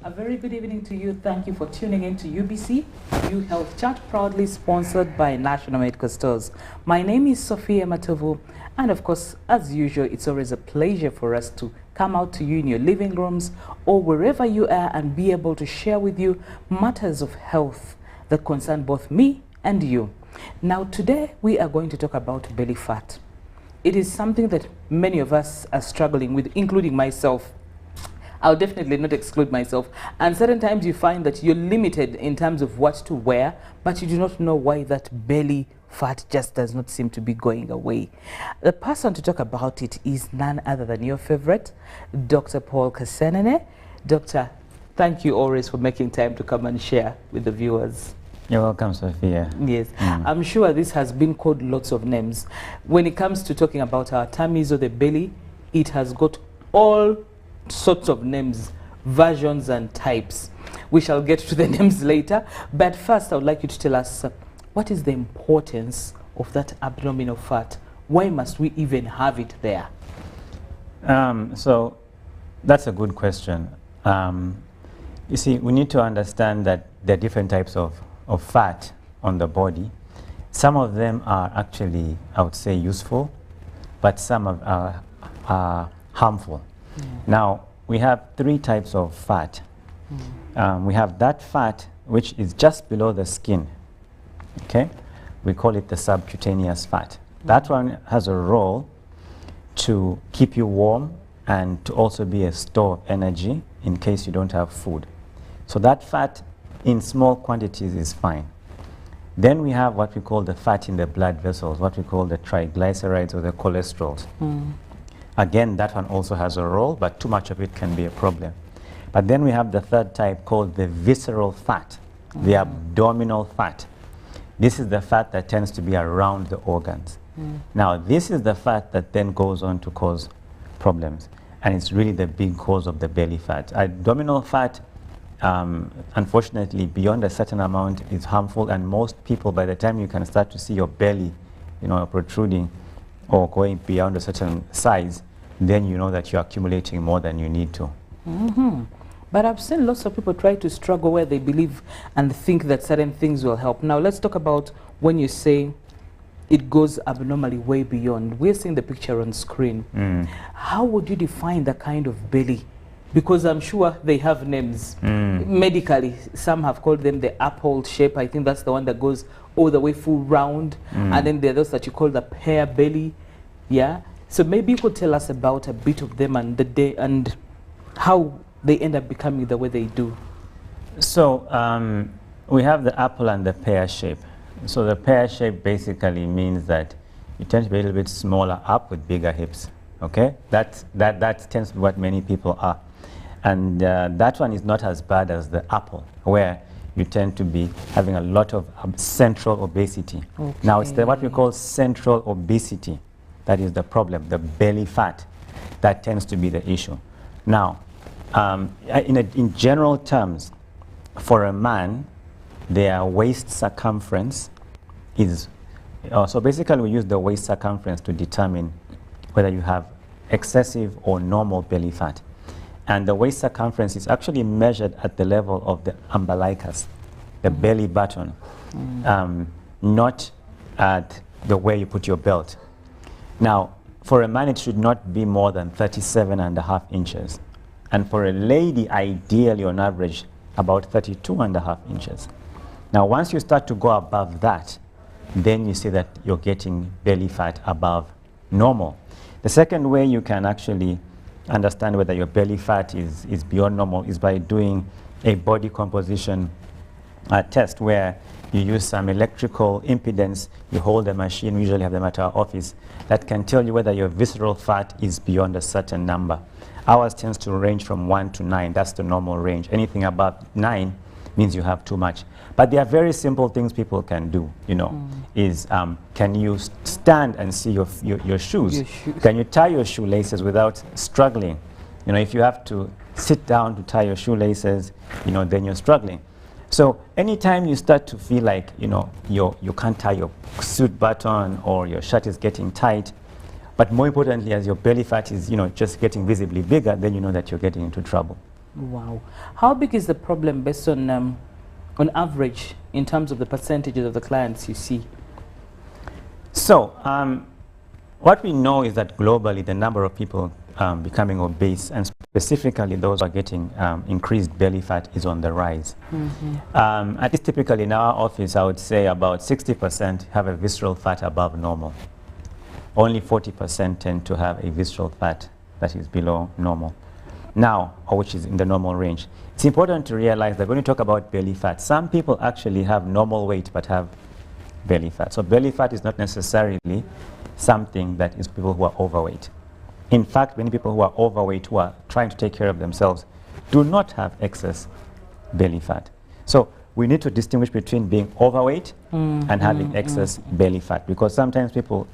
A very good evening to you. Thank you for tuning in to UBC, You Health Chat, proudly sponsored by National Medical Stores. My name is Sophie Matovu, and of course, as usual, it's always a pleasure for us to come out to you in your living rooms or wherever you are and be able to share with you matters of health that concern both me and you. Now, today we are going to talk about belly fat. It is something that many of us are struggling with, including myself. I'll definitely not exclude myself. And certain times you find that you're limited in terms of what to wear, but you do not know why that belly fat just does not seem to be going away. The person to talk about it is none other than your favorite, Dr. Paul Kasenene. Doctor, thank you always for making time to come and share with the viewers. You're welcome, Sophia. Yes, I'm sure this has been called lots of names. When it comes to talking about our tummies or the belly, it has got all sorts of names, versions and types. We shall get to the names later, but first I would like you to tell us what is the importance of that abdominal fat? Why must we even have it there? So that's a good question. You see, we need to understand that there are different types of fat on the body. Some of them are actually, I would say, useful, but some are harmful. Now, we have three types of fat. We have that fat which is just below the skin. Okay? We call it the subcutaneous fat. That one has a role to keep you warm and to also be a store of energy in case you don't have food. So that fat in small quantities is fine. Then we have what we call the fat in the blood vessels, what we call the triglycerides or the cholesterols. Again, that one also has a role, but too much of it can be a problem. But then we have the third type called the visceral fat, the abdominal fat. This is the fat that tends to be around the organs. Now, this is the fat that then goes on to cause problems, and it's really the big cause of the belly fat. Abdominal fat, unfortunately, beyond a certain amount is harmful, and most people, by the time you can start to see your belly, protruding or going beyond a certain size, then you know that you're accumulating more than you need to. But I've seen lots of people try to struggle where they believe and think that certain things will help. Now let's talk about when you say it goes abnormally way beyond. We're seeing the picture on screen. How would you define the kind of belly? Because I'm sure they have names. Medically, some have called them the apple shape. I think that's the one that goes all the way full round. And then there are those that you call the pear belly. Yeah. So maybe you could tell us about a bit of them and the day and how they end up becoming the way they do. So we have the apple and the pear shape. So the pear shape basically means that you tend to be a little bit smaller up with bigger hips. Okay, that tends to be what many people are. And that one is not as bad as the apple, where you tend to be having a lot of central obesity. Now, it's what we call central obesity that is the problem, the belly fat. That tends to be the issue. Now, in general terms, for a man, their waist circumference is, so basically we use the waist circumference to determine whether you have excessive or normal belly fat. And the waist circumference is actually measured at the level of the umbilicus, the belly button, not at the way you put your belt. Now, for a man, it should not be more than 37.5 inches. And for a lady, ideally on average, about 32.5 inches. Now, once you start to go above that, then you see that you're getting belly fat above normal. The second way you can actually understand whether your belly fat is beyond normal is by doing a body composition test where you use some electrical impedance, you hold a machine, we usually have them at our office, that can tell you whether your visceral fat is beyond a certain number. Ours tends to range from 1 to 9, that's the normal range. Anything above 9 means you have too much. But there are very simple things people can do, is can you stand and see your shoes? Can you tie your shoelaces without struggling? If you have to sit down to tie your shoelaces, then you're struggling. So anytime you start to feel like, you can't tie your suit button or your shirt is getting tight, but more importantly, as your belly fat is, just getting visibly bigger, then you know that you're getting into trouble. Wow. How big is the problem based on average in terms of the percentages of the clients you see? So what we know is that globally the number of people becoming obese, and specifically those who are getting increased belly fat, is on the rise. At least typically in our office, I would say about 60% have a visceral fat above normal. Only 40% tend to have a visceral fat that is below normal. Now, or which is in the normal range. It's important to realize that when you talk about belly fat, some people actually have normal weight but have belly fat. So belly fat is not necessarily something that is people who are overweight. In fact, many people who are overweight, who are trying to take care of themselves, do not have excess belly fat. So we need to distinguish between being overweight and having excess belly fat, because sometimes people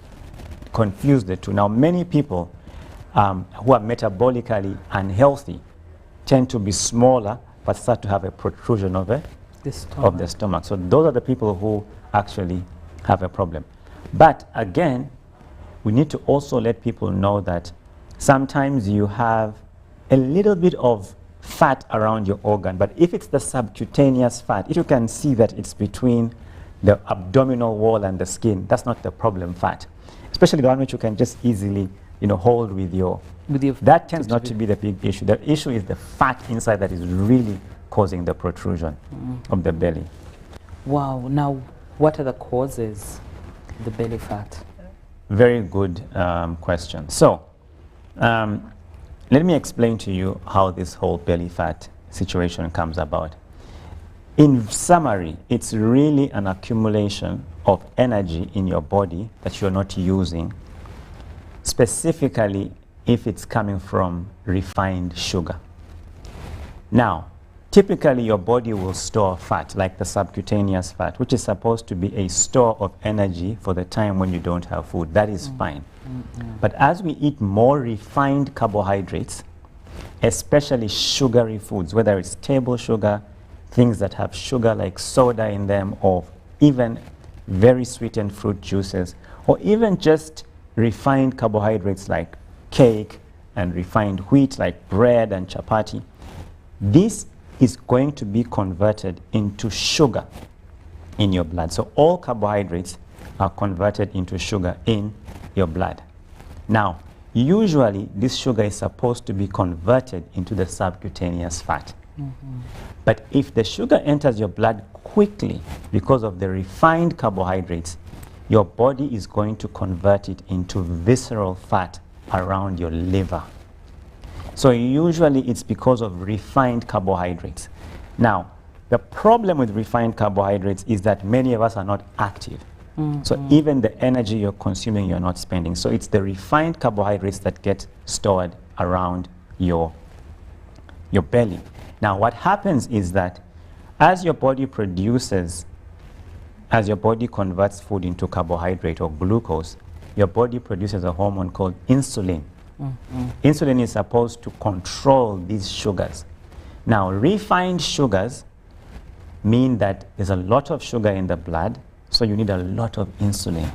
confuse the two. Now, many people who are metabolically unhealthy tend to be smaller but start to have a protrusion of the stomach. So those are the people who actually have a problem. But again, we need to also let people know that sometimes you have a little bit of fat around your organ, but if it's the subcutaneous fat, if you can see that it's between the abdominal wall and the skin, that's not the problem fat. Especially the one which you can just easily hold with your that tends not to be the big issue. The issue is the fat inside that is really causing the protrusion of the belly. Wow. Now, what are the causes of the belly fat? Very good question. So, let me explain to you how this whole belly fat situation comes about. In summary, it's really an accumulation of energy in your body that you're not using, specifically if it's coming from refined sugar. Now, typically your body will store fat, like the subcutaneous fat, which is supposed to be a store of energy for the time when you don't have food. That is fine. But as we eat more refined carbohydrates, especially sugary foods, whether it's table sugar, things that have sugar like soda in them, or even very sweetened fruit juices, or even just refined carbohydrates like cake and refined wheat like bread and chapati, this is going to be converted into sugar in your blood. So all carbohydrates are converted into sugar in your blood. Now, usually this sugar is supposed to be converted into the subcutaneous fat. But if the sugar enters your blood quickly because of the refined carbohydrates, your body is going to convert it into visceral fat around your liver. So usually it's because of refined carbohydrates. Now, the problem with refined carbohydrates is that many of us are not active. So even the energy you're consuming, you're not spending. So it's the refined carbohydrates that get stored around your belly. Now, what happens is that as your body converts food into carbohydrate or glucose, your body produces a hormone called insulin. Insulin is supposed to control these sugars. Now, refined sugars mean that there's a lot of sugar in the blood, so you need a lot of insulin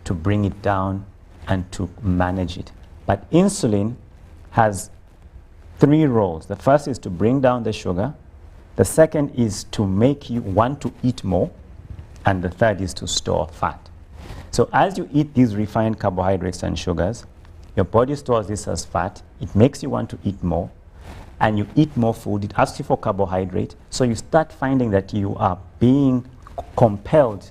to bring it down and to manage it. But insulin has 3 roles. The first is to bring down the sugar. The second is to make you want to eat more. And the third is to store fat. So as you eat these refined carbohydrates and sugars, your body stores this as fat. It makes you want to eat more. And you eat more food. It asks you for carbohydrate. So you start finding that you are being compelled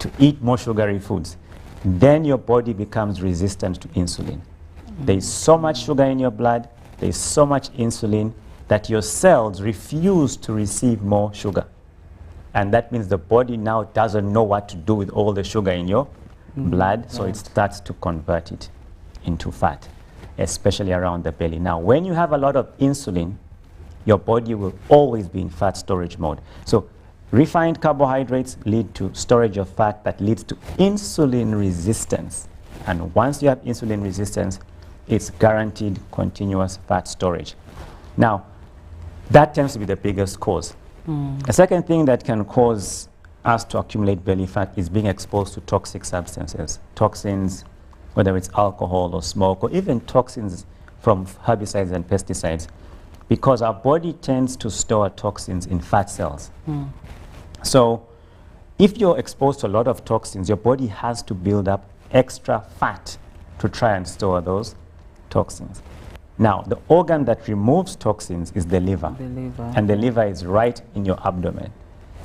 to eat more sugary foods. Then your body becomes resistant to insulin. There's so much sugar in your blood, there's so much insulin that your cells refuse to receive more sugar. And that means the body now doesn't know what to do with all the sugar in your blood, so it starts to convert it into fat, especially around the belly. Now, when you have a lot of insulin, your body will always be in fat storage mode. So refined carbohydrates lead to storage of fat that leads to insulin resistance. And once you have insulin resistance, it's guaranteed continuous fat storage. Now, that tends to be the biggest cause. A second thing that can cause us to accumulate belly fat is being exposed to toxic substances. Toxins, whether it's alcohol or smoke, or even toxins from herbicides and pesticides. because our body tends to store toxins in fat cells. So if you're exposed to a lot of toxins, your body has to build up extra fat to try and store those toxins. Now, the organ that removes toxins is the liver. And the liver is right in your abdomen.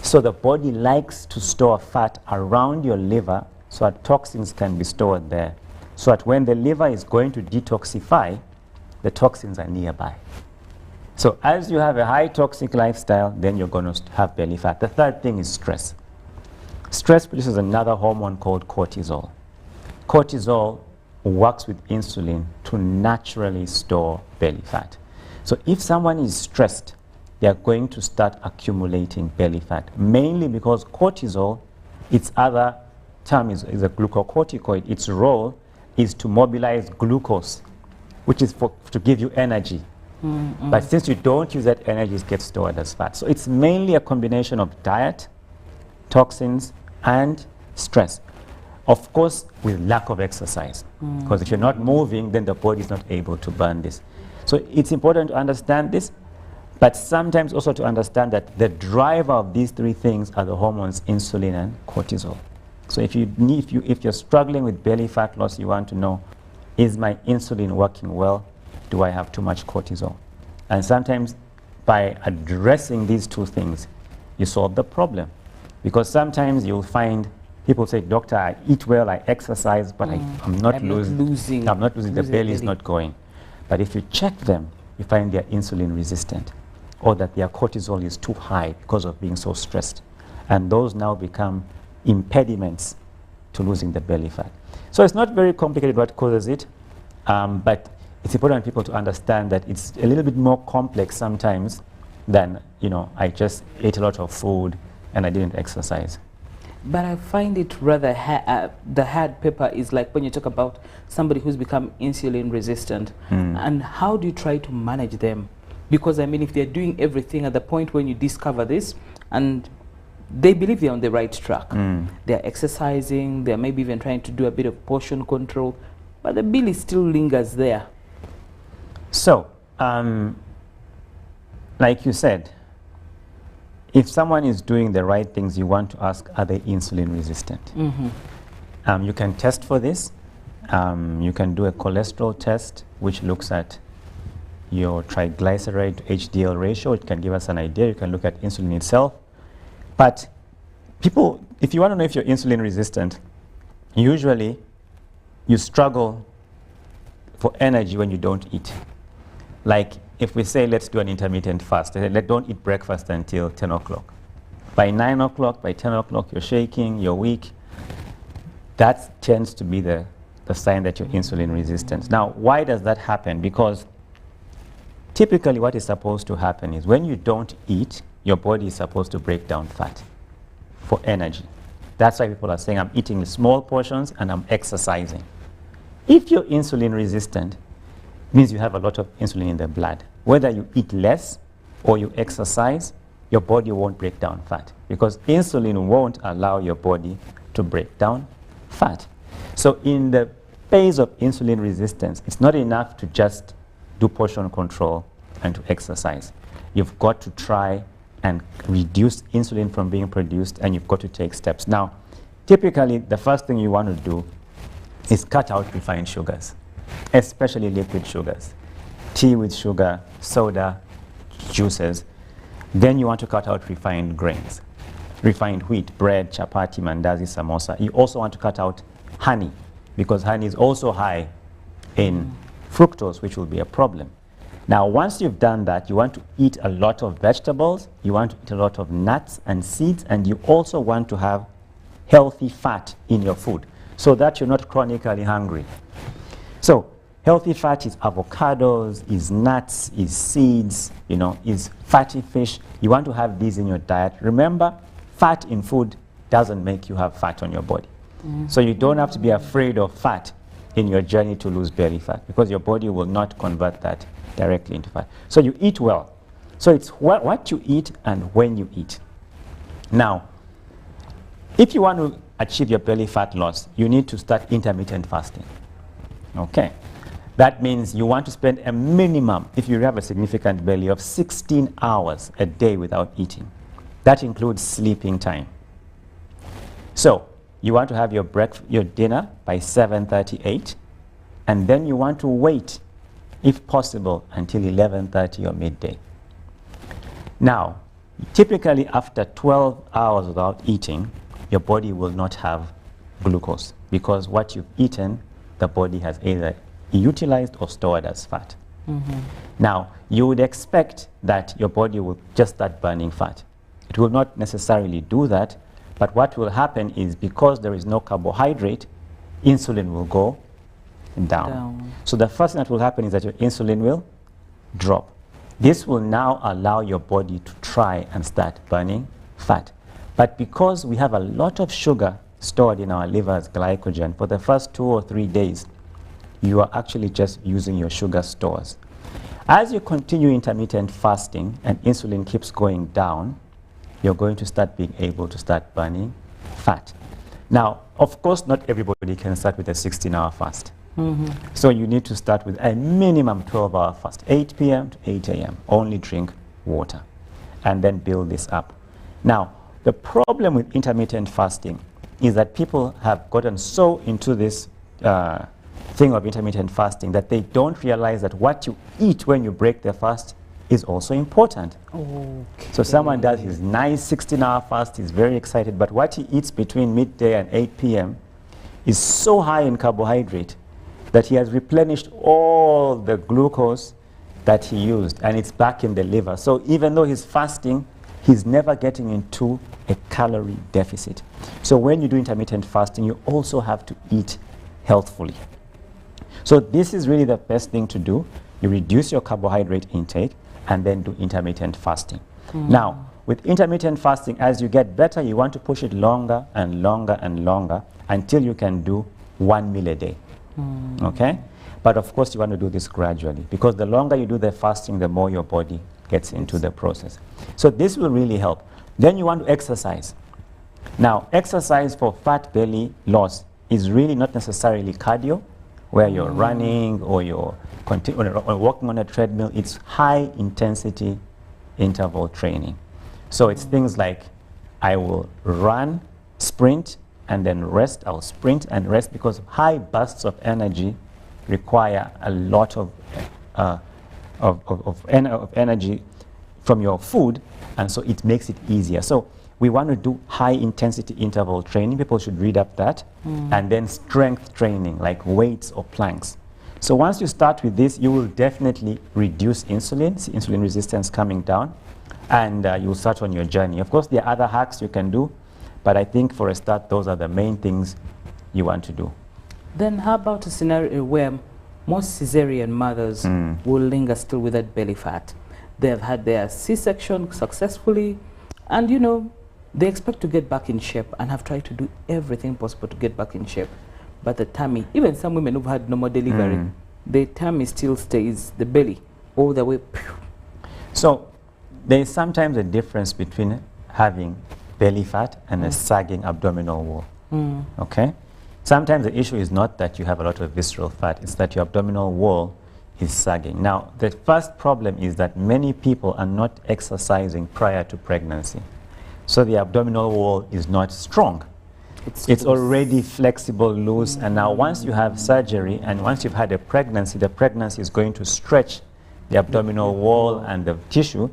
So the body likes to store fat around your liver so that toxins can be stored there. So that when the liver is going to detoxify, the toxins are nearby. So as you have a high toxic lifestyle, then you're going to have belly fat. The third thing is stress. Stress produces another hormone called cortisol. Cortisol works with insulin to naturally store belly fat. So if someone is stressed, they are going to start accumulating belly fat, mainly because cortisol, its other term is a glucocorticoid. Its role is to mobilize glucose, which is to give you energy. But since you don't use that energy, it gets stored as fat. So it's mainly a combination of diet, toxins, and stress. Of course, with lack of exercise. Because if you're not moving, then the body is not able to burn this. So it's important to understand this, but sometimes also to understand that the driver of these three things are the hormones insulin and cortisol. So if you're struggling with belly fat loss, you want to know, is my insulin working well? Do I have too much cortisol? And sometimes by addressing these two things, you solve the problem. Because sometimes you'll find people say, doctor, I eat well, I exercise, but I'm not losing, the belly is not going. But if you check them, you find they're insulin resistant, or that their cortisol is too high because of being so stressed. And those now become impediments to losing the belly fat. So it's not very complicated what causes it, but it's important for people to understand that it's a little bit more complex sometimes than, I just ate a lot of food and I didn't exercise. But I find it rather, the hard paper is like when you talk about somebody who's become insulin resistant, and how do you try to manage them? Because I mean, if they're doing everything at the point when you discover this, and they believe they're on the right track, they're exercising, they're maybe even trying to do a bit of portion control, but the belly still lingers there. So, like you said, if someone is doing the right things, you want to ask, are they insulin resistant? You can test for this. You can do a cholesterol test, which looks at your triglyceride to HDL ratio. It can give us an idea. You can look at insulin itself. But people, if you want to know if you're insulin resistant, usually you struggle for energy when you don't eat. Like if we say, let's do an intermittent fast, don't eat breakfast until 10 o'clock. By 9 o'clock, by 10 o'clock, you're shaking, you're weak. That tends to be the sign that you're insulin resistant. Now, why does that happen? Because typically what is supposed to happen is when you don't eat, your body is supposed to break down fat for energy. That's why people are saying, I'm eating small portions and I'm exercising. If you're insulin resistant, it means you have a lot of insulin in the blood. Whether you eat less or you exercise, your body won't break down fat because insulin won't allow your body to break down fat. So in the phase of insulin resistance, it's not enough to just do portion control and to exercise. You've got to try and reduce insulin from being produced, and you've got to take steps. Now, typically, the first thing you want to do is cut out refined sugars, especially liquid sugars. Tea with sugar, soda, juices. Then you want to cut out refined grains, refined wheat, bread, chapati, mandazi, samosa. You also want to cut out honey, because honey is also high in fructose, which will be a problem. Now, once you've done that, you want to eat a lot of vegetables, you want to eat a lot of nuts and seeds, and you also want to have healthy fat in your food so that you're not chronically hungry. So, healthy fat is avocados, is nuts, is seeds, is fatty fish. You want to have these in your diet. Remember, fat in food doesn't make you have fat on your body. So you don't have to be afraid of fat in your journey to lose belly fat because your body will not convert that directly into fat. So you eat well. So it's what you eat and when you eat. Now, if you want to achieve your belly fat loss, you need to start intermittent fasting. Okay. That means you want to spend a minimum, if you have a significant belly, of 16 hours a day without eating. That includes sleeping time. So you want to have your dinner by 7:38, and then you want to wait, if possible, until 11:30 or midday. Now, typically after 12 hours without eating, your body will not have glucose, because what you've eaten, the body has either utilized or stored as fat. Now, you would expect that your body will just start burning fat. It will not necessarily do that, but what will happen is, because there is no carbohydrate, insulin will go down. So the first thing that will happen is that your insulin will drop. This will now allow your body to try and start burning fat. But because we have a lot of sugar stored in our liver as glycogen, for the first 2 or 3 days, you are actually just using your sugar stores. As you continue intermittent fasting and insulin keeps going down, you're going to start being able to start burning fat. Now, of course, not everybody can start with a 16-hour fast. So you need to start with a minimum 12-hour fast, 8 p.m. to 8 a.m. Only drink water, and then build this up. Now, the problem with intermittent fasting is that people have gotten so into this thing of intermittent fasting that they don't realize that what you eat when you break the fast is also important. Okay. So someone does his nice 16-hour fast, he's very excited, but what he eats between midday and 8 p.m. is so high in carbohydrate that he has replenished all the glucose that he used, and it's back in the liver. So even though he's fasting, he's never getting into a calorie deficit. So when you do intermittent fasting, you also have to eat healthfully. So this is really the best thing to do. You reduce your carbohydrate intake and then do intermittent fasting. Now, with intermittent fasting, as you get better, you want to push it longer and longer and longer until you can do 1 meal a day. Okay? But of course, you want to do this gradually, because the longer you do the fasting, the more your body gets into the process. So this will really help. Then you want to exercise. Now, exercise for fat belly loss is really not necessarily cardio, where you're running or you're or walking on a treadmill. It's high intensity interval training. So it's things like, I will run, sprint, and then rest. I'll sprint and rest, because high bursts of energy require a lot of energy from your food, and so it makes it easier. So we want to do high intensity interval training. People should read up that. And then strength training, like weights or planks. So once you start with this, you will definitely reduce insulin, see insulin resistance coming down, and you'll start on your journey. Of course, there are other hacks you can do, but I think for a start, those are the main things you want to do. Then how about a scenario where most cesarean mothers will linger still with that belly fat? They have had their C-section successfully, and you know, they expect to get back in shape and have tried to do everything possible to get back in shape. But the tummy, even some women who've had normal delivery, the tummy still stays, the belly, all the way. So there is sometimes a difference between having belly fat and a sagging abdominal wall. Okay? Sometimes the issue is not that you have a lot of visceral fat, it's that your abdominal wall is sagging. Now, the first problem is that many people are not exercising prior to pregnancy. So the abdominal wall is not strong. It's already flexible, loose, and now once you have surgery and once you've had a pregnancy, the pregnancy is going to stretch the abdominal wall and the tissue.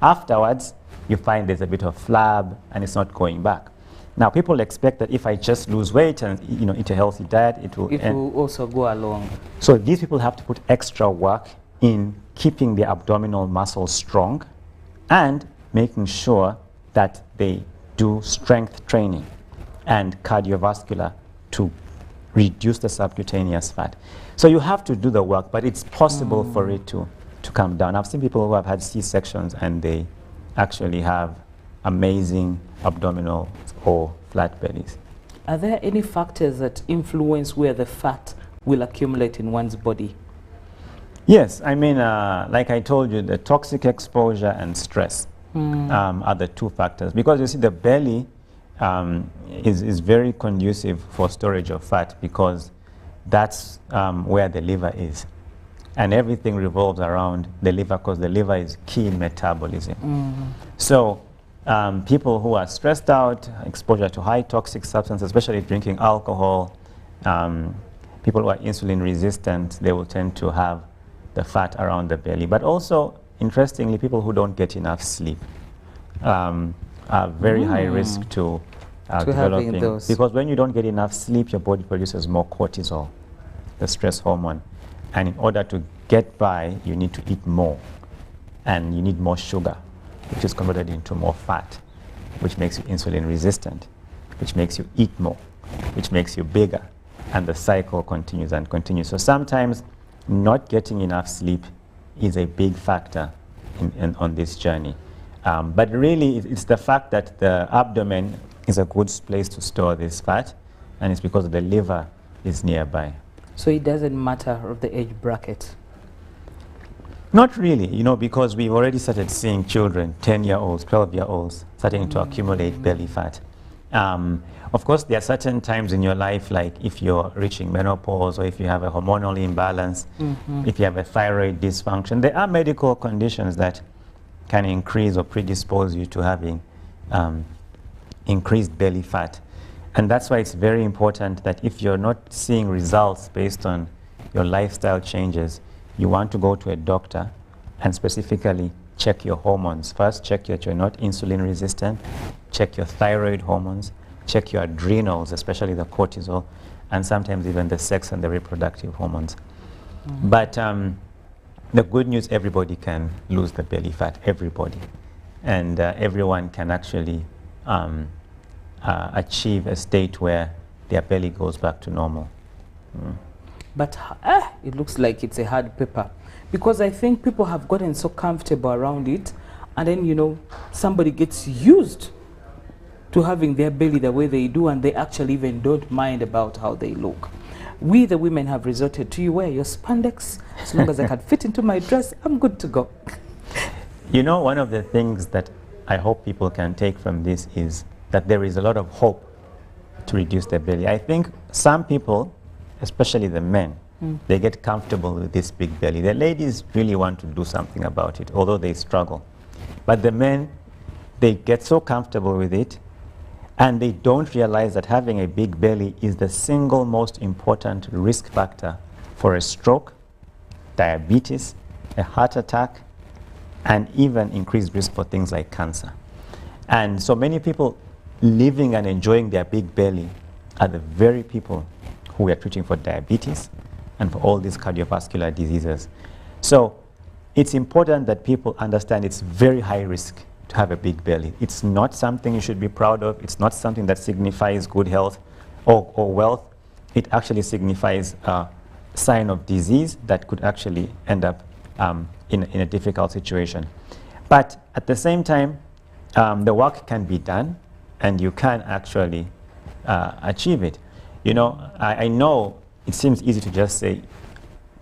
Afterwards, you find there's a bit of flab and it's not going back. Now, people expect that if I just lose weight and eat a healthy diet, it will also go along. So these people have to put extra work in keeping the abdominal muscle strong and making sure that they do strength training and cardiovascular to reduce the subcutaneous fat. So you have to do the work, but it's possible for it to come down. I've seen people who have had C-sections and they actually have amazing abdominal or flat bellies. Are there any factors that influence where the fat will accumulate in one's body? Yes, I mean, like I told you, the toxic exposure and stress are the two factors. Because you see, the belly is very conducive for storage of fat, because that's where the liver is. and everything revolves around the liver because the liver is key in metabolism. So people who are stressed out, exposure to high toxic substances, especially drinking alcohol, people who are insulin resistant, they will tend to have the fat around the belly. But also, interestingly, people who don't get enough sleep are very high risk to developing those. Because when you don't get enough sleep, your body produces more cortisol, the stress hormone. And in order to get by, you need to eat more. And you need more sugar, which is converted into more fat, which makes you insulin resistant, which makes you eat more, which makes you bigger. And the cycle continues and continues. So sometimes not getting enough sleep is a big factor on this journey. But really, it's the fact that the abdomen is a good place to store this fat, and it's because the liver is nearby. So it doesn't matter of the age bracket? Not really, you know, because we've already started seeing children, 10-year-olds, 12-year-olds, starting to accumulate belly fat. Of course, there are certain times in your life, like if you're reaching menopause or if you have a hormonal imbalance, if you have a thyroid dysfunction, there are medical conditions that can increase or predispose you to having increased belly fat. And that's why it's very important that if you're not seeing results based on your lifestyle changes, you want to go to a doctor and specifically check your hormones. First, check that you're not insulin resistant, check your thyroid hormones, check your adrenals, especially the cortisol, and sometimes even the sex and the reproductive hormones. But the good news, everybody can lose the belly fat, everybody. And everyone can actually achieve a state where their belly goes back to normal. But it looks like it's a hard paper, because I think people have gotten so comfortable around it, and then, you know, somebody gets used to having their belly the way they do, and they actually even don't mind about how they look. We, the women, have resorted to, you wear your spandex, as long as I can fit into my dress, I'm good to go. You know, one of the things that I hope people can take from this is that there is a lot of hope to reduce their belly. I think some people, especially the men, they get comfortable with this big belly. The ladies really want to do something about it, although they struggle. But the men, they get so comfortable with it, and they don't realize that having a big belly is the single most important risk factor for a stroke, diabetes, a heart attack, and even increased risk for things like cancer. And so many people living and enjoying their big belly are the very people who we are treating for diabetes and for all these cardiovascular diseases. So it's important that people understand it's very high risk to have a big belly. It's not something you should be proud of. It's not something that signifies good health or wealth. It actually signifies a sign of disease that could actually end up in a difficult situation. But at the same time, the work can be done, and you can actually achieve it. You know, I know it seems easy to just say,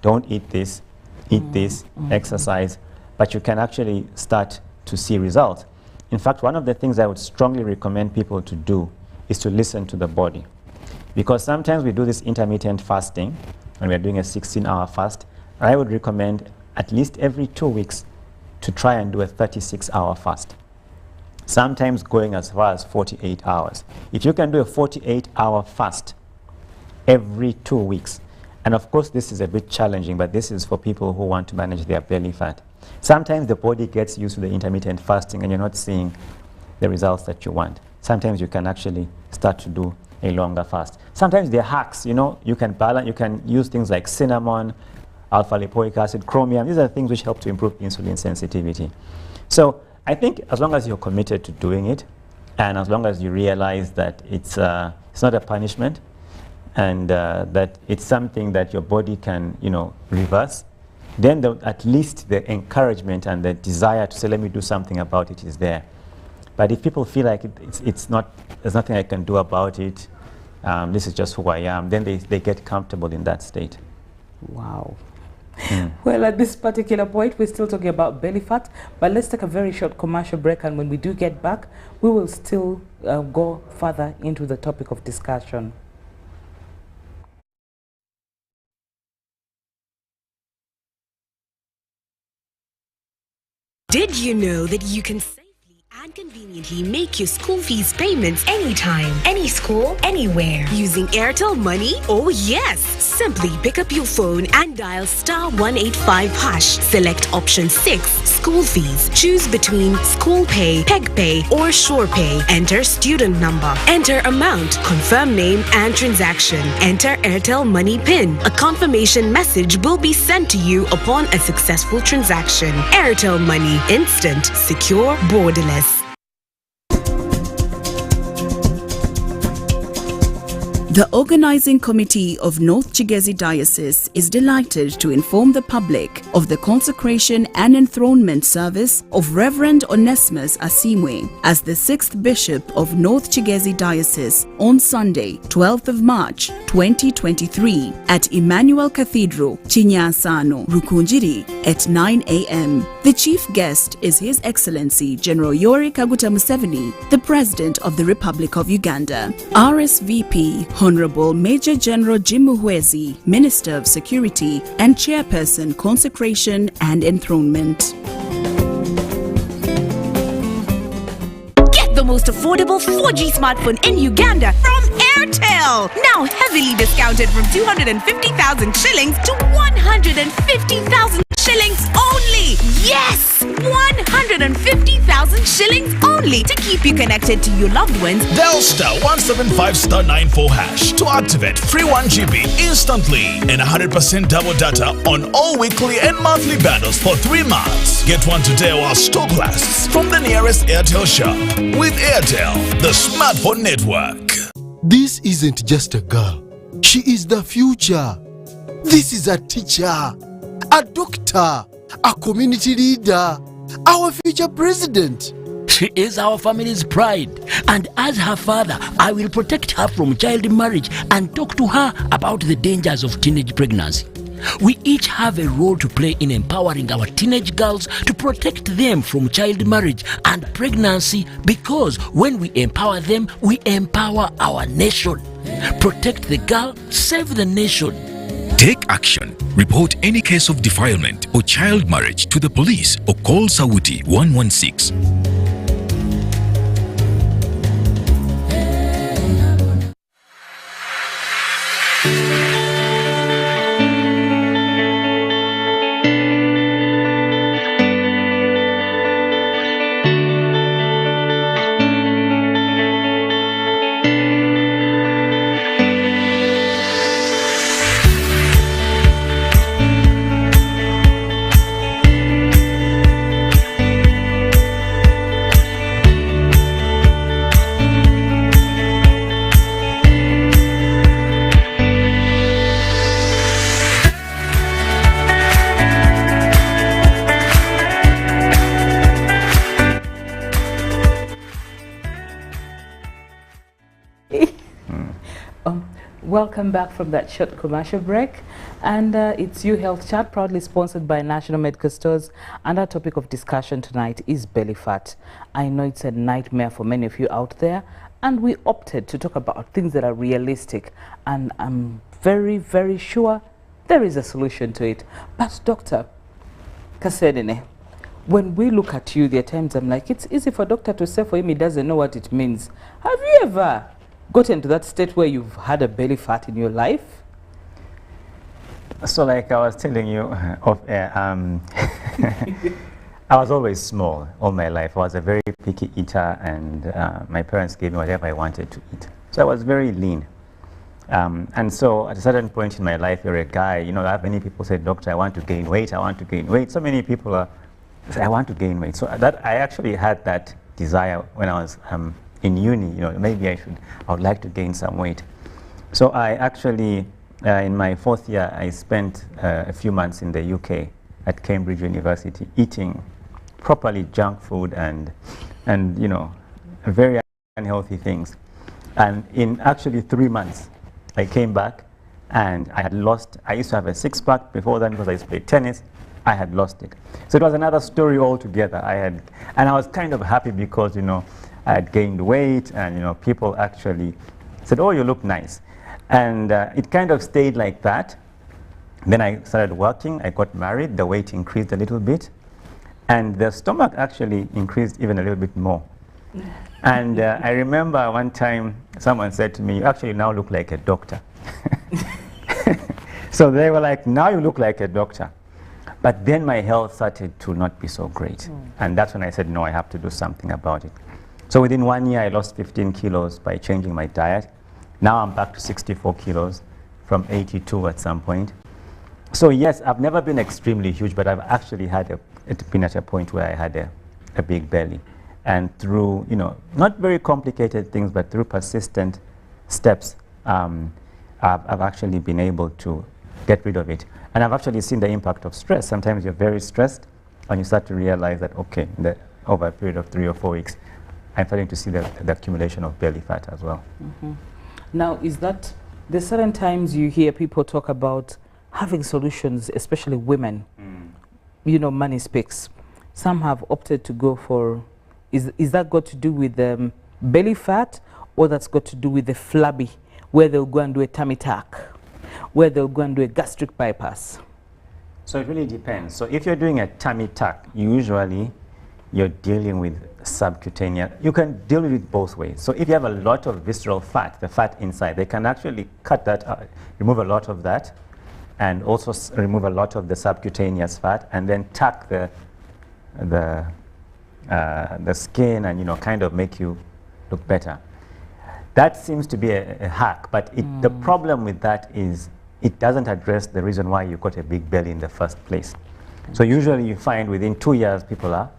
don't eat this, eat this, exercise, but you can actually start to see results. In fact, one of the things I would strongly recommend people to do is to listen to the body. Because sometimes we do this intermittent fasting, when we're doing a 16-hour fast. I would recommend at least every 2 weeks to try and do a 36-hour fast. Sometimes going as far as 48 hours. If you can do a 48-hour fast every 2 weeks, and of course this is a bit challenging, but this is for people who want to manage their belly fat. Sometimes the body gets used to the intermittent fasting and you're not seeing the results that you want. Sometimes you can actually start to do a longer fast. Sometimes there are hacks, you know, you can balance, you can use things like cinnamon, alpha-lipoic acid, chromium. These are things which help to improve insulin sensitivity. So I think as long as you're committed to doing it, and as long as you realize that it's not a punishment, and that it's something that your body can, you know, reverse, then at least the encouragement and the desire to say, let me do something about it is there. But if people feel like it's not, there's nothing I can do about it, this is just who I am, then they get comfortable in that state. Wow. Well, at this particular point, we're still talking about belly fat, but let's take a very short commercial break, and when we do get back, we will still go further into the topic of discussion. Did you know that you can safely and conveniently make your school fees payments anytime, any school, anywhere using Airtel Money? Oh yes! Simply pick up your phone and dial *185#. Select option 6, school fees. Choose between school pay, peg pay, or shore pay. Enter student number. Enter amount, confirm name and transaction. Enter Airtel Money PIN. A confirmation message will be sent to you upon a successful transaction. Airtel Money, instant, secure, borderless. The Organizing Committee of North Chigezi Diocese is delighted to inform the public of the consecration and enthronement service of Reverend Onesimus Asimwe as the 6th Bishop of North Chigezi Diocese on Sunday, 12th of March 2023 at Emmanuel Cathedral, Chinyasano, Rukunjiri at 9 a.m. The chief guest is His Excellency General Yoweri Kaguta Museveni, the President of the Republic of Uganda. RSVP Honorable Major General Jim Muhwezi, Minister of Security and Chairperson Consecration and Enthronement. Get the most affordable 4G smartphone in Uganda from Airtel. Now heavily discounted from 250,000 shillings to 150,000 shillings only. Yes, 150,000 shillings only to keep you connected to your loved ones. Dial *175*94# to activate free 1 GB instantly and 100% double data on all weekly and monthly bundles for 3 months. Get one today while stock lasts from the nearest Airtel shop. With Airtel, the smartphone network. This isn't just a girl. She is the future. This is a teacher, a doctor, a community leader, our future president. She is our family's pride, and as her father, I will protect her from child marriage and talk to her about the dangers of teenage pregnancy. We each have a role to play in empowering our teenage girls to protect them from child marriage and pregnancy, because when we empower them, we empower our nation. Protect the girl, save the nation. Take action. Report any case of defilement or child marriage to the police or call Sawuti 116. Welcome back from that short commercial break, and it's You Health Chat, proudly sponsored by National Medical Stores, and our topic of discussion tonight is belly fat. I know it's a nightmare for many of you out there, and we opted to talk about things that are realistic, and I'm very, very sure there is a solution to it. But Dr. Kasedine, when we look at you, there are times I'm like, it's easy for a doctor to say, for him he doesn't know what it means. Have you ever gotten to that state where you've had a belly fat in your life? So like I was telling you off air, I was always small all my life. I was a very picky eater, and my parents gave me whatever I wanted to eat. So I was very lean. And so at a certain point in my life, you're a guy, you know, many people say, doctor, I want to gain weight, I want to gain weight. So many people say, I want to gain weight. So that I actually had that desire when I was in uni, you know, maybe I would like to gain some weight. So I actually, in my 4th year, I spent a few months in the UK at Cambridge University eating properly junk food and you know, very unhealthy things. And in actually 3 months, I came back and I had lost, I used to have a 6-pack before then because I played tennis. I had lost it. So it was another story altogether. And I was kind of happy because, you know, I had gained weight, and you know, people actually said, oh, you look nice. And it kind of stayed like that. Then I started working, I got married, the weight increased a little bit. And the stomach actually increased even a little bit more. And I remember one time someone said to me, you actually now look like a doctor. So they were like, now you look like a doctor. But then my health started to not be so great. And that's when I said, no, I have to do something about it. So within 1 year, I lost 15 kilos by changing my diet. Now I'm back to 64 kilos from 82 at some point. So yes, I've never been extremely huge, but I've actually had been at a point where I had a big belly. And through, not very complicated things, but through persistent steps, I've actually been able to get rid of it. And I've actually seen the impact of stress. Sometimes you're very stressed, and you start to realize that, okay, over a period of 3 or 4 weeks, I'm starting to see the accumulation of belly fat as well. Mm-hmm. Now, there's certain times you hear people talk about having solutions, especially women. Money speaks. Some have opted to go for, is that got to do with belly fat, or that's got to do with the flabby, where they'll go and do a tummy tuck, where they'll go and do a gastric bypass? So it really depends. So if you're doing a tummy tuck, usually you're dealing with subcutaneous. You can deal with it both ways. So if you have a lot of visceral fat, the fat inside, they can actually cut that out, remove a lot of that, and also remove a lot of the subcutaneous fat, and then tuck the skin and kind of make you look better. That seems to be a hack, but the problem with that is it doesn't address the reason why you got a big belly in the first place. So usually you find within 2 years people are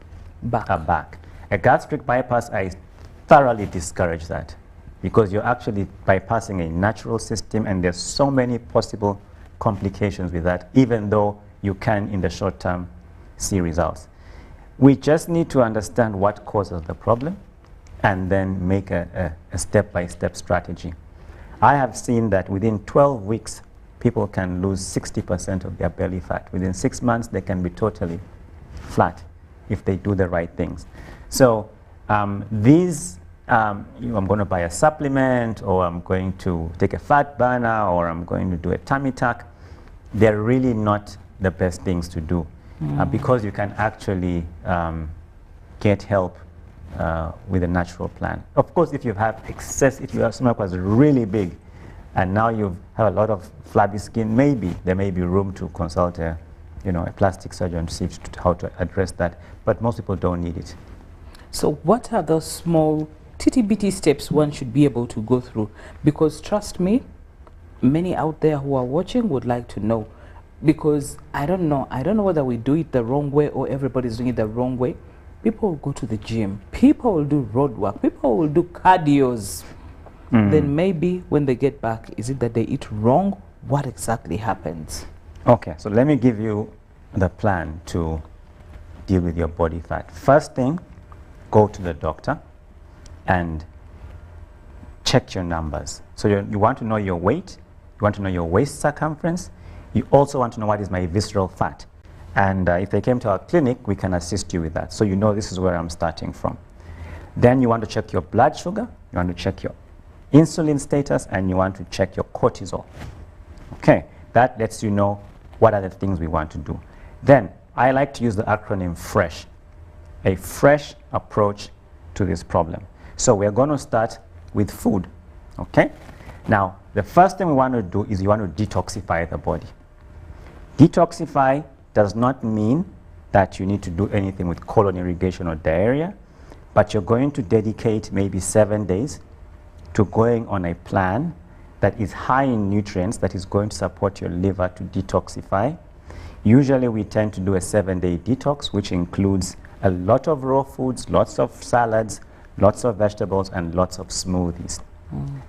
back. A gastric bypass, I thoroughly discourage that, because you're actually bypassing a natural system, and there's so many possible complications with that, even though you can in the short term see results. We just need to understand what causes the problem and then make a step-by-step strategy. I have seen that within 12 weeks, people can lose 60% of their belly fat. Within 6 months, they can be totally flat if they do the right things. So I'm going to buy a supplement, or I'm going to take a fat burner, or I'm going to do a tummy tuck. They're really not the best things to do, because you can actually get help with a natural plan. Of course, if you have excess, if your stomach was really big and now you have a lot of flabby skin, there may be room to consult a plastic surgeon to see how to address that, but most people don't need it. So what are those small titty-bitty steps one should be able to go through? Because trust me, many out there who are watching would like to know, because I don't know whether we do it the wrong way or everybody's doing it the wrong way. People will go to the gym, people will do road work, people will do cardios. Then maybe when they get back, is it that they eat wrong? What exactly happens? Okay, so let me give you the plan to deal with your body fat. First thing, go to the doctor and check your numbers. So you want to know your weight, you want to know your waist circumference, you also want to know what is my visceral fat. And if they came to our clinic, we can assist you with that. So this is where I'm starting from. Then you want to check your blood sugar, you want to check your insulin status, and you want to check your cortisol. Okay, that lets you know what are the things we want to do. Then I like to use the acronym FRESH, a fresh approach to this problem. So we're going to start with food. Okay, now the first thing we want to do is you want to detoxify the body. Detoxify does not mean that you need to do anything with colon irrigation or diarrhea, but you're going to dedicate maybe 7 days to going on a plan that is high in nutrients, that is going to support your liver to detoxify. Usually we tend to do a 7-day detox, which includes a lot of raw foods, lots of salads, lots of vegetables, and lots of smoothies.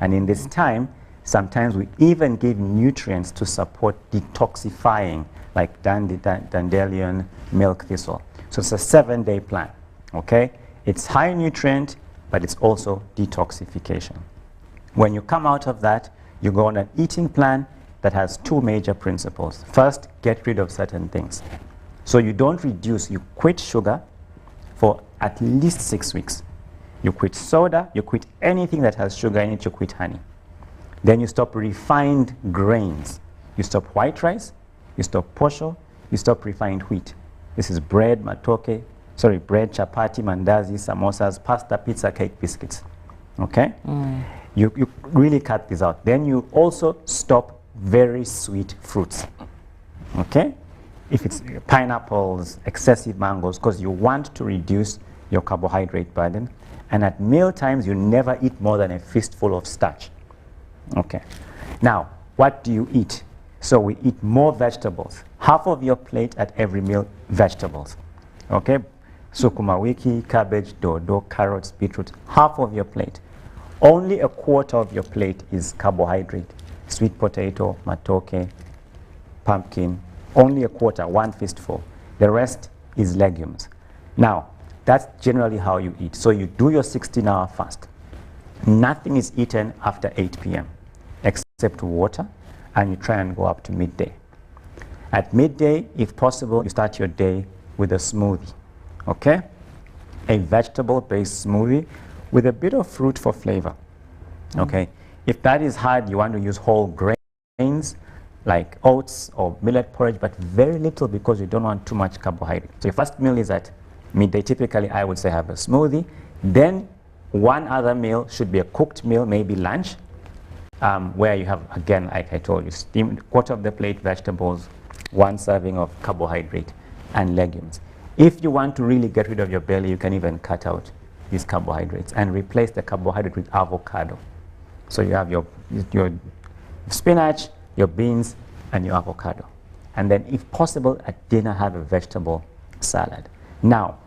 And in this time, sometimes we even give nutrients to support detoxifying, like dandelion, milk thistle. So it's a 7-day plan, okay? It's high nutrient, but it's also detoxification. When you come out of that, you go on an eating plan that has 2 major principles. First, get rid of certain things. So you don't reduce, you quit sugar for at least 6 weeks. You quit soda, you quit anything that has sugar in it, you quit honey. Then you stop refined grains. You stop white rice, you stop posho, you stop refined wheat. This is bread, matoke, sorry, bread, chapati, mandazi, samosas, pasta, pizza, cake, biscuits. Okay? You really cut this out. Then you also stop very sweet fruits. Okay? If it's pineapples, excessive mangoes, because you want to reduce your carbohydrate burden. And at meal times, you never eat more than a fistful of starch. Okay. Now, what do you eat? So we eat more vegetables. Half of your plate at every meal, vegetables. Okay? Sukuma wiki, cabbage, dodo, carrots, beetroot. Half of your plate. Only a quarter of your plate is carbohydrate. Sweet potato, matoke, pumpkin. Only a quarter, one fistful. The rest is legumes. Now, that's generally how you eat. So you do your 16-hour fast. Nothing is eaten after 8 p.m. except water, and you try and go up to midday. At midday, if possible, you start your day with a smoothie. Okay? A vegetable-based smoothie with a bit of fruit for flavor. Okay? If that is hard, you want to use whole grains like oats or millet porridge, but very little because you don't want too much carbohydrate. So your first meal is at midday. Typically, I would say have a smoothie. Then one other meal should be a cooked meal, maybe lunch, where you have, again, like I told you, steamed quarter of the plate vegetables, one serving of carbohydrate and legumes. If you want to really get rid of your belly, you can even cut out these carbohydrates and replace the carbohydrate with avocado. So you have your spinach, your beans, and your avocado. And then, if possible, at dinner, have a vegetable salad. Now,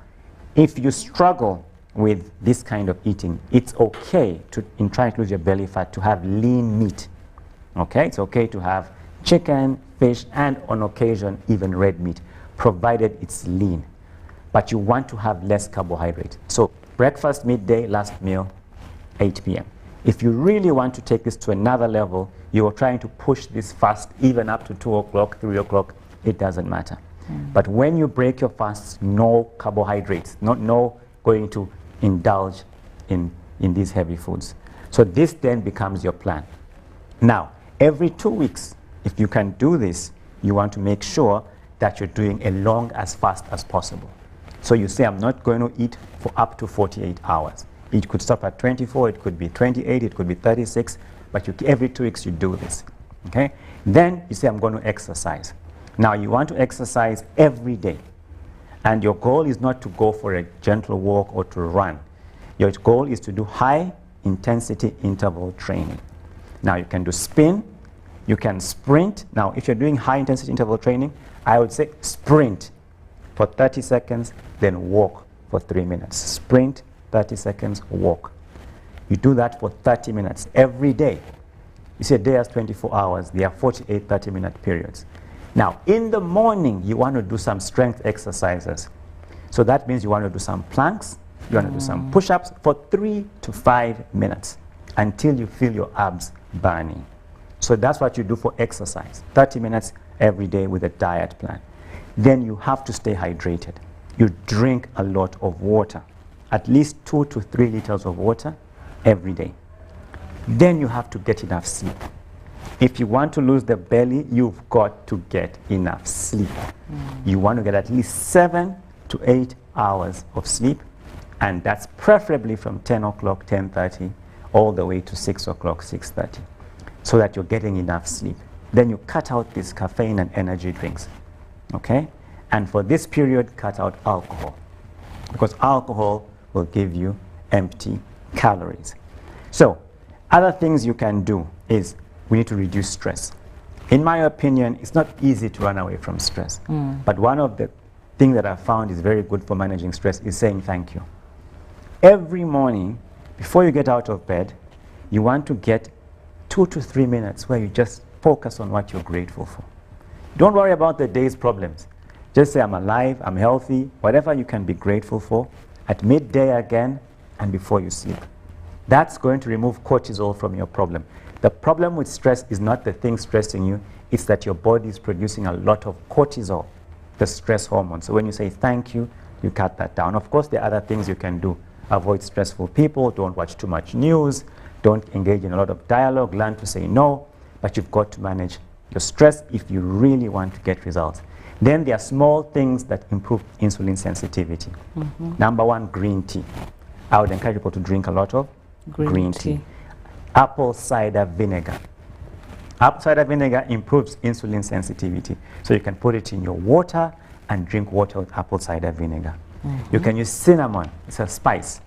if you struggle with this kind of eating, it's okay to, in trying to lose your belly fat, to have lean meat. Okay? It's okay to have chicken, fish, and on occasion, even red meat, provided it's lean. But you want to have less carbohydrate. So breakfast, midday, last meal, 8 p.m. If you really want to take this to another level, you are trying to push this fast even up to 2 o'clock, 3 o'clock, it doesn't matter. But when you break your fasts, no carbohydrates, no going to indulge in these heavy foods. So this then becomes your plan. Now, every 2 weeks, if you can do this, you want to make sure that you're doing as long as fast as possible. So you say, I'm not going to eat for up to 48 hours. It could stop at 24, it could be 28, it could be 36, but every 2 weeks you do this, okay? Then you say, I'm going to exercise. Now you want to exercise every day, and your goal is not to go for a gentle walk or to run. Your goal is to do high intensity interval training. Now you can do spin, you can sprint. Now if you're doing high intensity interval training, I would say sprint for 30 seconds, then walk for 3 minutes. Sprint, 30 seconds, walk. You do that for 30 minutes every day. You see, a day has 24 hours. There are 48 30-minute periods. Now, in the morning, you want to do some strength exercises. So that means you want to do some planks, you want to do some push-ups for 3 to 5 minutes until you feel your abs burning. So that's what you do for exercise, 30 minutes every day with a diet plan. Then you have to stay hydrated. You drink a lot of water, at least 2 to 3 liters of water every day. Then you have to get enough sleep. If you want to lose the belly, you've got to get enough sleep. You want to get at least 7 to 8 hours of sleep, and that's preferably from 10 o'clock, 10:30, all the way to 6 o'clock, 6:30, so that you're getting enough sleep. Then you cut out this caffeine and energy drinks, okay? And for this period, cut out alcohol, because alcohol will give you empty calories. So, other things you can do is we need to reduce stress. In my opinion, it's not easy to run away from stress. But one of the things that I found is very good for managing stress is saying thank you. Every morning, before you get out of bed, you want to get 2 to 3 minutes where you just focus on what you're grateful for. Don't worry about the day's problems. Just say, I'm alive, I'm healthy, whatever you can be grateful for, at midday again, and before you sleep. That's going to remove cortisol from your problem. The problem with stress is not the thing stressing you, it's that your body is producing a lot of cortisol, the stress hormone. So when you say thank you, you cut that down. Of course, there are other things you can do. Avoid stressful people, don't watch too much news, don't engage in a lot of dialogue, learn to say no, but you've got to manage your stress if you really want to get results. Then there are small things that improve insulin sensitivity. Number one, green tea. I would encourage people to drink a lot of green tea. Apple cider vinegar. Apple cider vinegar improves insulin sensitivity. So you can put it in your water and drink water with apple cider vinegar. You can use cinnamon. It's a spice.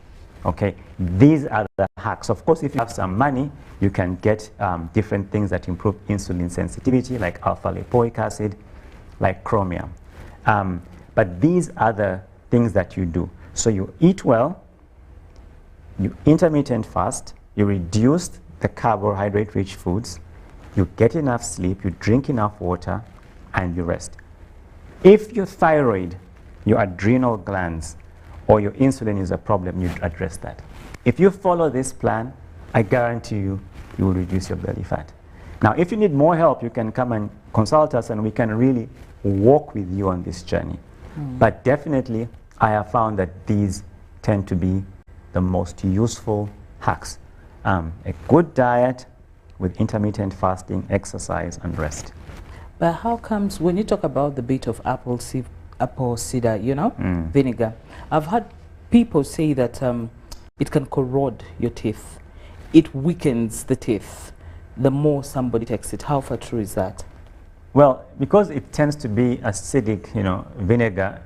Okay, these are the hacks. Of course, if you have some money, you can get different things that improve insulin sensitivity, like alpha-lipoic acid, like chromium. But these are the things that you do. So you eat well, you intermittent fast, you reduce the carbohydrate-rich foods, you get enough sleep, you drink enough water, and you rest. If your thyroid, your adrenal glands, or your insulin is a problem, you address that. If you follow this plan, I guarantee you, you will reduce your belly fat. Now, if you need more help, you can come and consult us and we can really walk with you on this journey. But definitely, I have found that these tend to be the most useful hacks. A good diet with intermittent fasting, exercise, and rest. But how comes, when you talk about the bit of apple cider, you know, vinegar, I've heard people say that it can corrode your teeth. It weakens the teeth the more somebody takes it. How far true is that? Well, because it tends to be acidic, you know, vinegar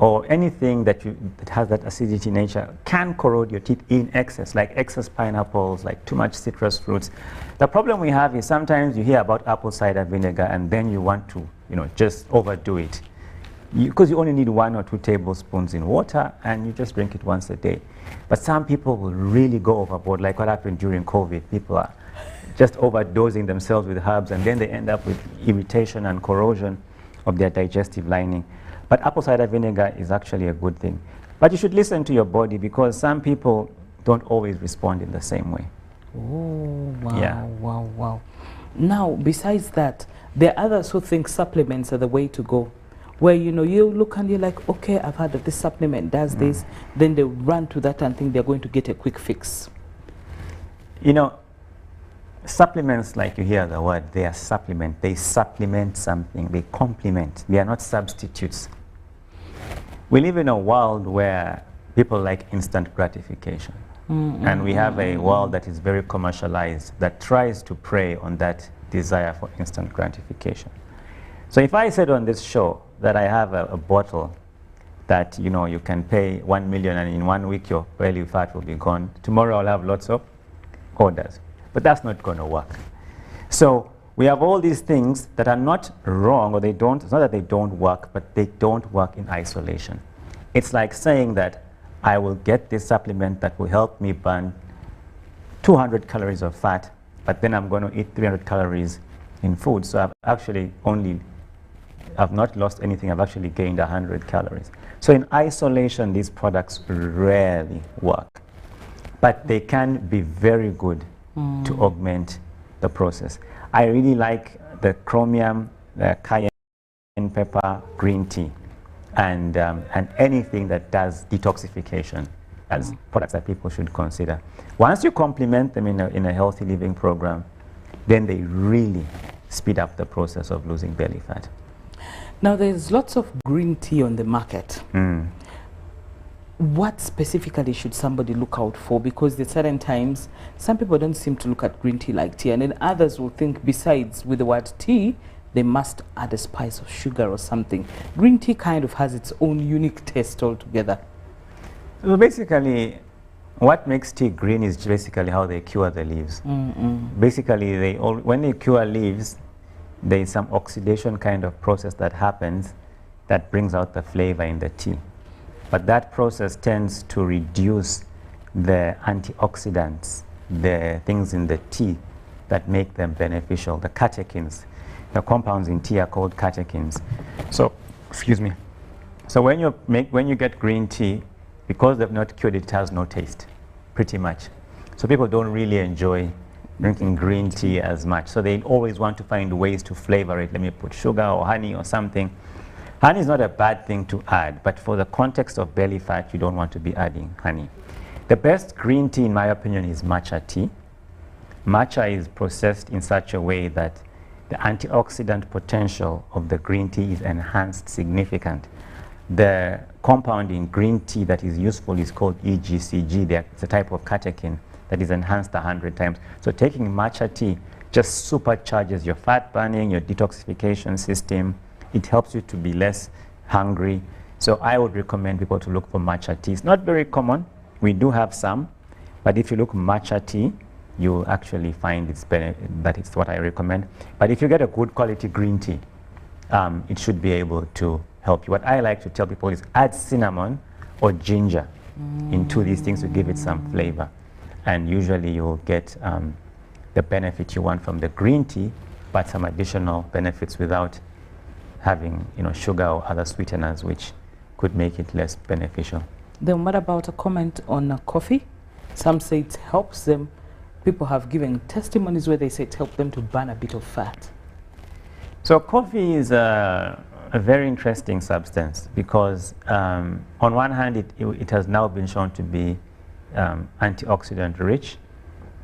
or anything that has that acidity nature can corrode your teeth in excess, like excess pineapples, like too much citrus fruits. The problem we have is sometimes you hear about apple cider vinegar and then you want to, you know, just overdo it. Because you only need 1 or 2 tablespoons in water and you just drink it once a day. But some people will really go overboard, like what happened during COVID. People are just overdosing themselves with herbs and then they end up with irritation and corrosion of their digestive lining. But apple cider vinegar is actually a good thing. But you should listen to your body because some people don't always respond in the same way. Oh, wow, Yeah. wow. Now, besides that, there are others who think supplements are the way to go. Where, you know, you look and you're like, okay, I've heard that this supplement does this. Then they run to that and think they're going to get a quick fix. You know, supplements, like you hear the word, they are supplement. They supplement something. They complement. They are not substitutes. We live in a world where people like instant gratification. And we have a world that is very commercialized that tries to prey on that desire for instant gratification. So if I said on this show that I have a bottle that, you know, you can pay 1 million and in 1 week your belly fat will be gone, tomorrow I'll have lots of orders. But that's not going to work. So we have all these things that are not wrong, or they don't, it's not that they don't work, but they don't work in isolation. It's like saying that I will get this supplement that will help me burn 200 calories of fat, but then I'm going to eat 300 calories in food. So I've not lost anything, I've actually gained 100 calories. So in isolation, these products rarely work, but they can be very good to augment the process. I really like the chromium, the cayenne pepper, green tea, and anything that does detoxification as products that people should consider. Once you complement them in a healthy living program, then they really speed up the process of losing belly fat. Now, there's lots of green tea on the market. What specifically should somebody look out for? Because at certain times, some people don't seem to look at green tea like tea, and then others will think besides with the word tea, they must add a spice of sugar or something. Green tea kind of has its own unique taste altogether. So basically, what makes tea green is basically how they cure the leaves. Basically, when they cure leaves, there is some oxidation kind of process that happens that brings out the flavor in the tea. But that process tends to reduce the antioxidants, the things in the tea that make them beneficial, the catechins. The compounds in tea are called catechins. So, excuse me. So when you get green tea, because they've not cured it, it has no taste, pretty much. So people don't really enjoy drinking green tea as much. So they always want to find ways to flavor it. Let me put sugar or honey or something. Honey is not a bad thing to add, but for the context of belly fat, you don't want to be adding honey. The best green tea, in my opinion, is matcha tea. Matcha is processed in such a way that the antioxidant potential of the green tea is enhanced significant. The compound in green tea that is useful is called EGCG. It's a type of catechin that is enhanced 100 times. So taking matcha tea just supercharges your fat burning, your detoxification system. It helps you to be less hungry. So I would recommend people to look for matcha tea. It's not very common. We do have some, but if you look matcha tea, you'll actually find that it's what I recommend. But if you get a good quality green tea, it should be able to help you. What I like to tell people is add cinnamon or ginger into these things to give it some flavor. And usually you'll get the benefit you want from the green tea, but some additional benefits without having sugar or other sweeteners which could make it less beneficial. Then what about a comment on coffee? Some say it helps them. People have given testimonies where they say it helps them to burn a bit of fat. So coffee is a very interesting substance because on one hand it has now been shown to be antioxidant rich,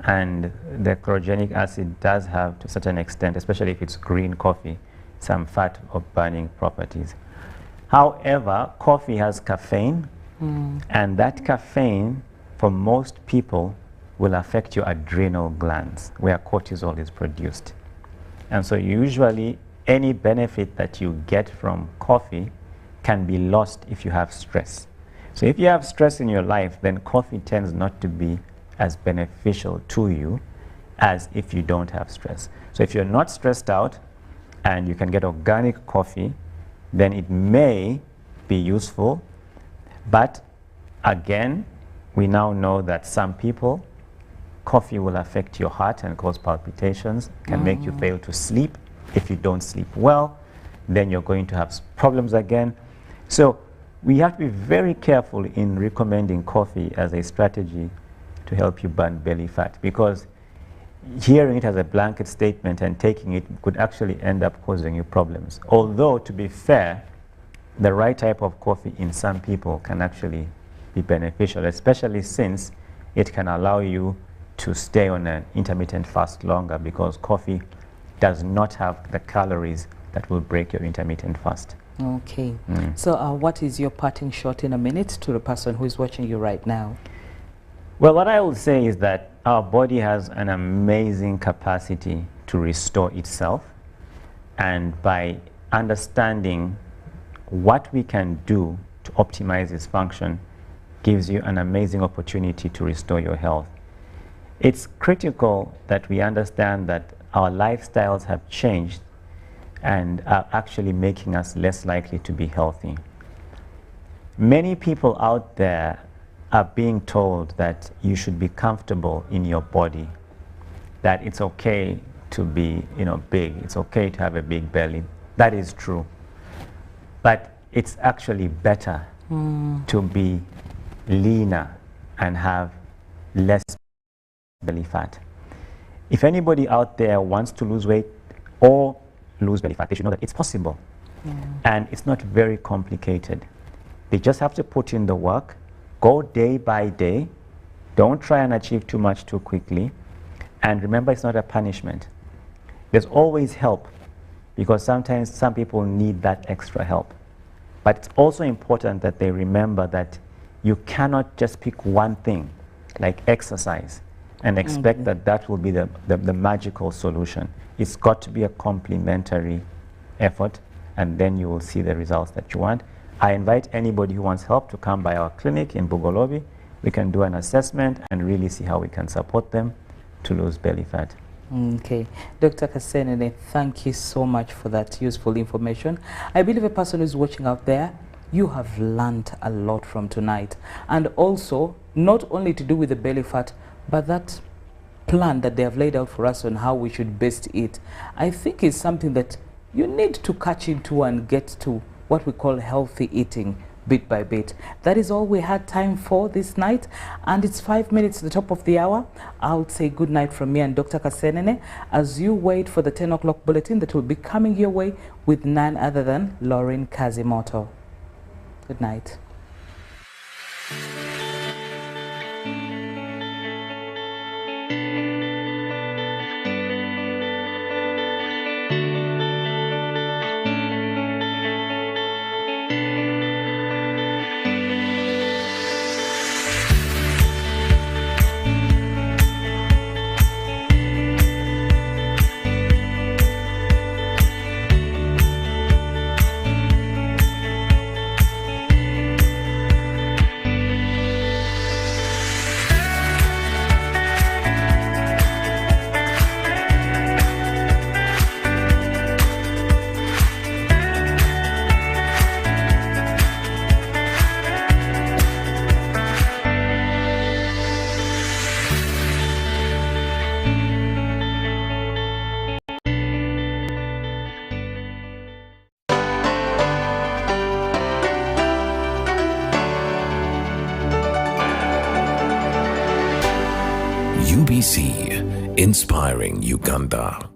and the chlorogenic acid does have, to a certain extent, especially if it's green coffee, some fat or burning properties. However, coffee has caffeine, and that caffeine for most people will affect your adrenal glands where cortisol is produced. And so usually any benefit that you get from coffee can be lost if you have stress. So if you have stress in your life, then coffee tends not to be as beneficial to you as if you don't have stress. So if you're not stressed out and you can get organic coffee, then it may be useful. But again, we now know that some people, coffee will affect your heart and cause palpitations, can make you fail to sleep. If you don't sleep well, then you're going to have problems again. So we have to be very careful in recommending coffee as a strategy to help you burn belly fat, because hearing it as a blanket statement and taking it could actually end up causing you problems. Although, to be fair, the right type of coffee in some people can actually be beneficial, especially since it can allow you to stay on an intermittent fast longer, because coffee does not have the calories that will break your intermittent fast. Okay. So what is your parting shot in a minute to the person who is watching you right now? Well, what I would say is that our body has an amazing capacity to restore itself, and by understanding what we can do to optimize its function gives you an amazing opportunity to restore your health. It's critical that we understand that our lifestyles have changed and are actually making us less likely to be healthy. Many people out there are being told that you should be comfortable in your body, that it's okay to be, big, it's okay to have a big belly. That is true. But it's actually better to be leaner and have less belly fat. If anybody out there wants to lose weight or lose belly fat, they should know that it's possible. And it's not very complicated. They just have to put in the work, go day by day, don't try and achieve too much too quickly, and remember, it's not a punishment. There's always help, because sometimes some people need that extra help. But it's also important that they remember that you cannot just pick one thing, like exercise, and expect that that will be the magical solution. It's got to be a complementary effort, and then you will see the results that you want. I invite anybody who wants help to come by our clinic in Bugolobi. We can do an assessment and really see how we can support them to lose belly fat. Okay. Dr. Kasenene, thank you so much for that useful information. I believe a person who's watching out there, you have learned a lot from tonight. And also, not only to do with the belly fat, but that plan that they have laid out for us on how we should best eat, I think is something that you need to catch into and get to what we call healthy eating bit by bit. That is all we had time for this night, and it's 5 minutes to the top of the hour. I'll say good night from me and Dr. Kasenene as you wait for the 10 o'clock bulletin that will be coming your way with none other than Lauren Kazimoto. Good night. UBC, inspiring Uganda.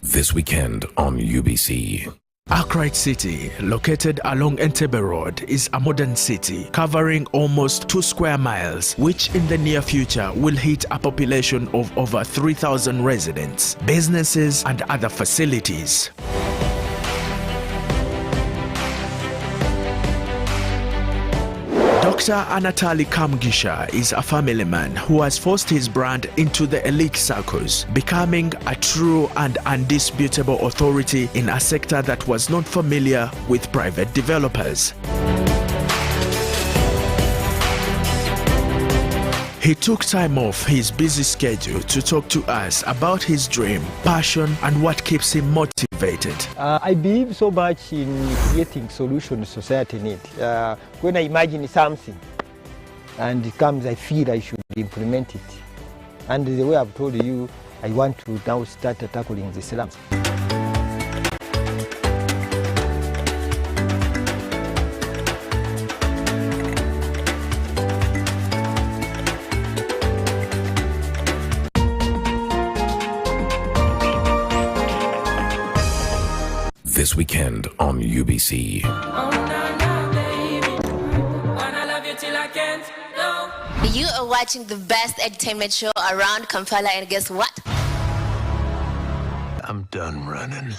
This weekend on UBC. Accra City, located along Entebbe Road, is a modern city covering almost 2 square miles, which in the near future will hit a population of over 3,000 residents, businesses and other facilities. Dr. Anatali Kamgisha is a family man who has forced his brand into the elite circles, becoming a true and undisputable authority in a sector that was not familiar with private developers. He took time off his busy schedule to talk to us about his dream, passion, and what keeps him motivated. I believe so much in creating solutions society needs. When I imagine something and it comes, I feel I should implement it. And the way I've told you, I want to now start tackling the slums. This weekend on UBC. You are watching the best entertainment show around Kampala, and guess what? I'm done running.